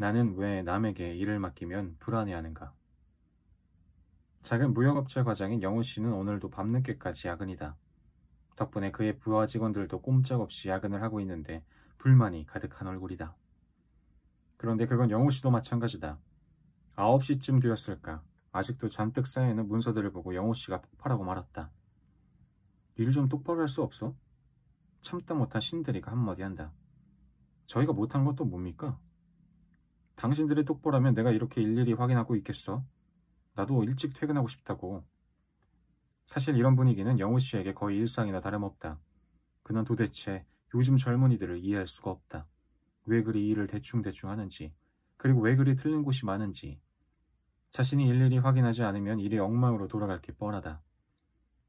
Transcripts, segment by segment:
나는 왜 남에게 일을 맡기면 불안해하는가? 작은 무역업체 과장인 영우 씨는 오늘도 밤늦게까지 야근이다. 덕분에 그의 부하 직원들도 꼼짝없이 야근을 하고 있는데 불만이 가득한 얼굴이다. 그런데 그건 영우 씨도 마찬가지다. 9시쯤 되었을까? 아직도 잔뜩 쌓여있는 문서들을 보고 영우 씨가 폭발하고 말았다. 일 좀 똑바로 할 수 없어? 참다 못한 신대리가 한마디 한다. 저희가 못한 건 또 뭡니까? 당신들이 똑바로하면 내가 이렇게 일일이 확인하고 있겠어? 나도 일찍 퇴근하고 싶다고. 사실 이런 분위기는 영우 씨에게 거의 일상이나 다름없다. 그는 도대체 요즘 젊은이들을 이해할 수가 없다. 왜 그리 일을 대충대충 하는지, 그리고 왜 그리 틀린 곳이 많은지. 자신이 일일이 확인하지 않으면 일이 엉망으로 돌아갈 게 뻔하다.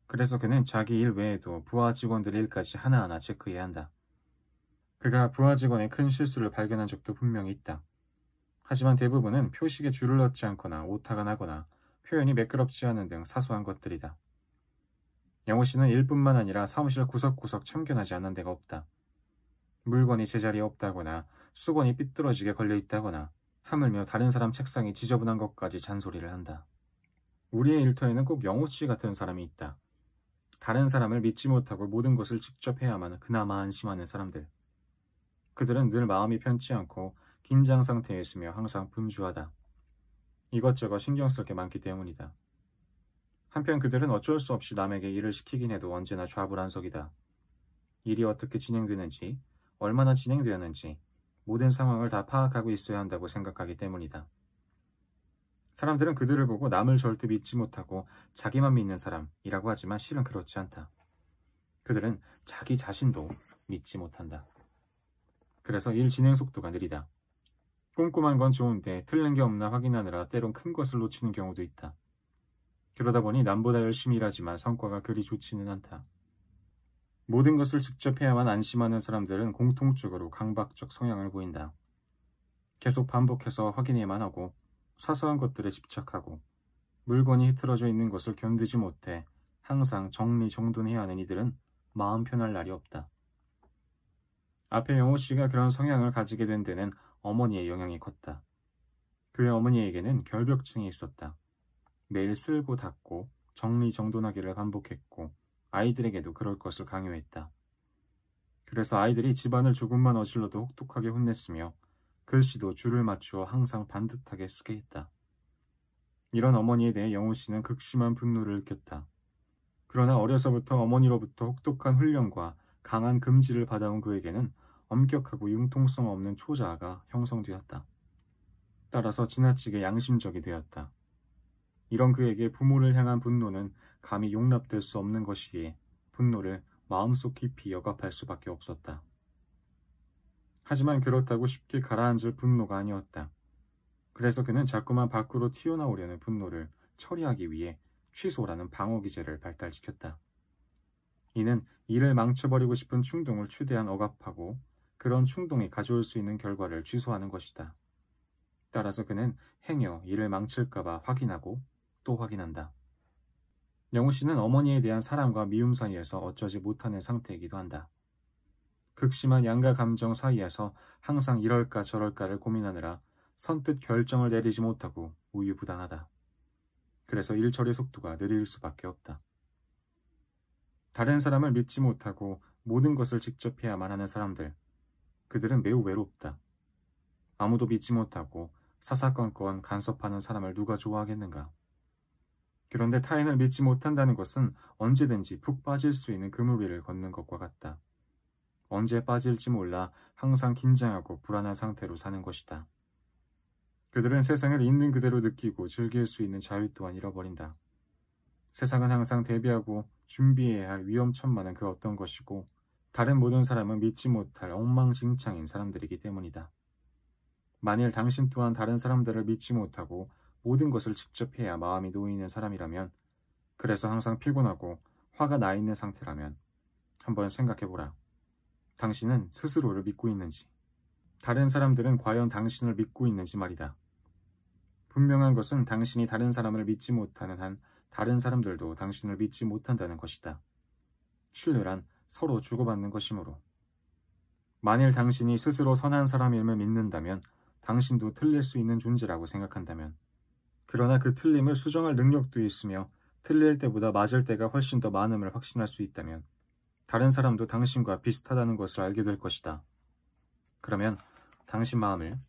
그래서 그는 자기 일 외에도 부하 직원들의 일까지 하나하나 체크해야 한다. 그가 부하 직원의 큰 실수를 발견한 적도 분명히 있다. 하지만 대부분은 표식에 줄을 넣지 않거나 오타가 나거나 표현이 매끄럽지 않은 등 사소한 것들이다. 영우 씨는 일뿐만 아니라 사무실 구석구석 참견하지 않는 데가 없다. 물건이 제자리에 없다거나 수건이 삐뚤어지게 걸려있다거나 하물며 다른 사람 책상이 지저분한 것까지 잔소리를 한다. 우리의 일터에는 꼭 영우 씨 같은 사람이 있다. 다른 사람을 믿지 못하고 모든 것을 직접 해야만 그나마 안심하는 사람들. 그들은 늘 마음이 편치 않고 긴장 상태에 있으며 항상 분주하다. 이것저것 신경 쓸 게 많기 때문이다. 한편 그들은 어쩔 수 없이 남에게 일을 시키긴 해도 언제나 좌불안석이다. 일이 어떻게 진행되는지, 얼마나 진행되었는지 모든 상황을 다 파악하고 있어야 한다고 생각하기 때문이다. 사람들은 그들을 보고 남을 절대 믿지 못하고 자기만 믿는 사람이라고 하지만 실은 그렇지 않다. 그들은 자기 자신도 믿지 못한다. 그래서 일 진행 속도가 느리다. 꼼꼼한 건 좋은데 틀린 게 없나 확인하느라 때론 큰 것을 놓치는 경우도 있다. 그러다 보니 남보다 열심히 일하지만 성과가 그리 좋지는 않다. 모든 것을 직접 해야만 안심하는 사람들은 공통적으로 강박적 성향을 보인다. 계속 반복해서 확인해야만 하고 사소한 것들에 집착하고 물건이 흐트러져 있는 것을 견디지 못해 항상 정리정돈해야 하는 이들은 마음 편할 날이 없다. 앞에 영호 씨가 그런 성향을 가지게 된 데는 어머니의 영향이 컸다. 그의 어머니에게는 결벽증이 있었다. 매일 쓸고 닦고 정리정돈하기를 반복했고 아이들에게도 그럴 것을 강요했다. 그래서 아이들이 집안을 조금만 어질러도 혹독하게 혼냈으며 글씨도 줄을 맞추어 항상 반듯하게 쓰게 했다. 이런 어머니에 대해 영호 씨는 극심한 분노를 느꼈다. 그러나 어려서부터 어머니로부터 혹독한 훈련과 강한 금지를 받아온 그에게는 엄격하고 융통성 없는 초자아가 형성되었다. 따라서 지나치게 양심적이 되었다. 이런 그에게 부모를 향한 분노는 감히 용납될 수 없는 것이기에 분노를 마음속 깊이 억압할 수밖에 없었다. 하지만 그렇다고 쉽게 가라앉을 분노가 아니었다. 그래서 그는 자꾸만 밖으로 튀어나오려는 분노를 처리하기 위해 취소라는 방어기제를 발달시켰다. 이는 일을 망쳐버리고 싶은 충동을 최대한 억압하고 그런 충동이 가져올 수 있는 결과를 취소하는 것이다. 따라서 그는 행여 일을 망칠까봐 확인하고 또 확인한다. 영우 씨는 어머니에 대한 사랑과 미움 사이에서 어쩌지 못하는 상태이기도 한다. 극심한 양가 감정 사이에서 항상 이럴까 저럴까를 고민하느라 선뜻 결정을 내리지 못하고 우유부단하다. 그래서 일 처리 속도가 느릴 수밖에 없다. 다른 사람을 믿지 못하고 모든 것을 직접 해야만 하는 사람들, 그들은 매우 외롭다. 아무도 믿지 못하고 사사건건 간섭하는 사람을 누가 좋아하겠는가? 그런데 타인을 믿지 못한다는 것은 언제든지 푹 빠질 수 있는 그물 위를 걷는 것과 같다. 언제 빠질지 몰라 항상 긴장하고 불안한 상태로 사는 것이다. 그들은 세상을 있는 그대로 느끼고 즐길 수 있는 자유 또한 잃어버린다. 세상은 항상 대비하고 준비해야 할 위험천만한 그 어떤 것이고 다른 모든 사람은 믿지 못할 엉망진창인 사람들이기 때문이다. 만일 당신 또한 다른 사람들을 믿지 못하고 모든 것을 직접 해야 마음이 놓이는 사람이라면, 그래서 항상 피곤하고 화가 나 있는 상태라면 한번 생각해보라. 당신은 스스로를 믿고 있는지, 다른 사람들은 과연 당신을 믿고 있는지 말이다. 분명한 것은 당신이 다른 사람을 믿지 못하는 한 다른 사람들도 당신을 믿지 못한다는 것이다. 신뢰란 서로 주고받는 것이므로. 만일 당신이 스스로 선한 사람임을 믿는다면 당신도 틀릴 수 있는 존재라고 생각한다면, 그러나 그 틀림을 수정할 능력도 있으며 틀릴 때보다 맞을 때가 훨씬 더 많음을 확신할 수 있다면 다른 사람도 당신과 비슷하다는 것을 알게 될 것이다. 그러면 당신 마음을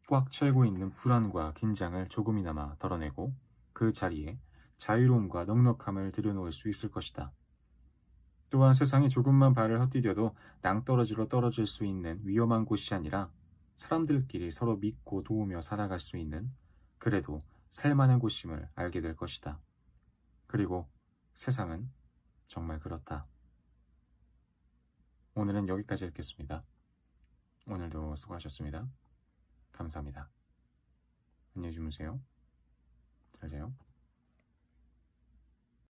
꽉 채우고 있는 불안과 긴장을 조금이나마 덜어내고 그 자리에 자유로움과 넉넉함을 들여놓을 수 있을 것이다. 또한 세상이 조금만 발을 헛디뎌도 낭떠러지로 떨어질 수 있는 위험한 곳이 아니라 사람들끼리 서로 믿고 도우며 살아갈 수 있는, 그래도 살만한 곳임을 알게 될 것이다. 그리고 세상은 정말 그렇다. 오늘은 여기까지 읽겠습니다. 오늘도 수고하셨습니다. 감사합니다. 안녕히 주무세요. 잘 자요.